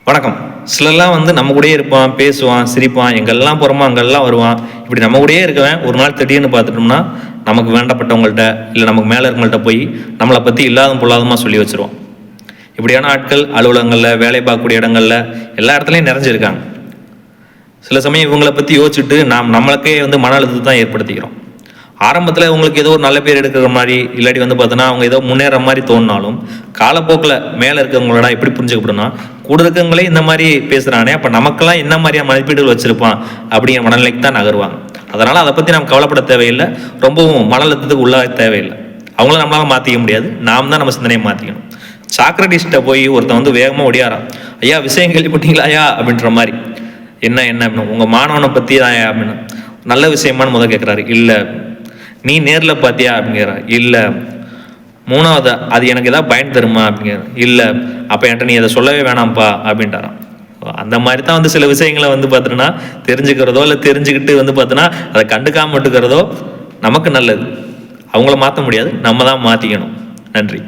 வணக்கம். சிலர்லாம் நம்ம கூடயே இருப்பான், பேசுவான், சிரிப்பான், எங்கெல்லாம் போகிறோமோ அங்கெல்லாம் வருவான். இப்படி நம்ம கூடயே இருக்கவன் ஒரு நாள் திடீர்னு பார்த்துட்டோம்னா நமக்கு வேண்டப்பட்டவங்கள்ட்ட இல்லை நமக்கு மேலே இருக்கவங்கள்ட்ட போய் நம்மளை பற்றி இல்லாத பொல்லாதமாக சொல்லி வச்சுருவோம். இப்படியான ஆட்கள் அலுவலகங்களில், வேலை பார்க்கக்கூடிய இடங்களில், எல்லா இடத்துலையும் நிறைஞ்சிருக்காங்க. சில சமயம் இவங்களை பற்றி யோசிச்சுட்டு நம்மளுக்கே மன அழுத்தத்தை தான் ஏற்படுத்திக்கிறோம். ஆரம்பத்தில் உங்களுக்கு ஏதோ ஒரு நல்ல பேர் எடுக்கிற மாதிரி இல்லாட்டி பார்த்தோன்னா அவங்க ஏதோ முன்னேற மாதிரி தோணினாலும் காலப்போக்கில் மேலே இருக்கிறவங்களோட எப்படி புரிஞ்சுக்கப்படும்னா கூட இருக்கவங்களே இந்த மாதிரி பேசுகிறானே, அப்போ நமக்கெல்லாம் என்ன மாதிரியான மதிப்பீடுகள் வச்சுருப்பான் அப்படிங்கிற மனநிலைக்கு தான் நகருவாங்க. அதனால் அதை பற்றி நம்ம கவலைப்பட தேவையில்லை, ரொம்பவும் மன அழுத்தத்துக்கு உள்ளாக தேவையில்லை. அவங்கள நம்மளால் மாற்றிக்க முடியாது, நாம் தான் நம்ம சிந்தனையை மாற்றிக்கணும். சாக்ரட்டிஸ்ட்டை போய் ஒருத்தன் வேகமாக ஒடியாரான். ஐயா விஷயம் கேள்விப்பட்டீங்களா ஐயா அப்படின்ற மாதிரி. என்ன அப்படின்னு, உங்கள் மாணவனை பற்றி தான் ஐயா அப்படின்னு. நல்ல விஷயமானு முதல் கேட்குறாரு. இல்லை. நீ நேரில் பார்த்தியா அப்படிங்கிற. இல்லை. மூணாவது, அது எனக்கு எதாவது பயன் தருமா அப்படிங்கிற. இல்லை. அப்போ என்கிட்ட நீ அதை சொல்லவே வேணாம்ப்பா அப்படின்ட்டாரான். அந்த மாதிரி தான் சில விஷயங்களை பார்த்தோன்னா தெரிஞ்சுக்கிறதோ இல்லை தெரிஞ்சுக்கிட்டு பார்த்தோன்னா அதை கண்டுக்காம விட்டுக்கிறதோ நமக்கு நல்லது. அவங்கள மாற்ற முடியாது, நம்ம தான் மாற்றிக்கணும். நன்றி.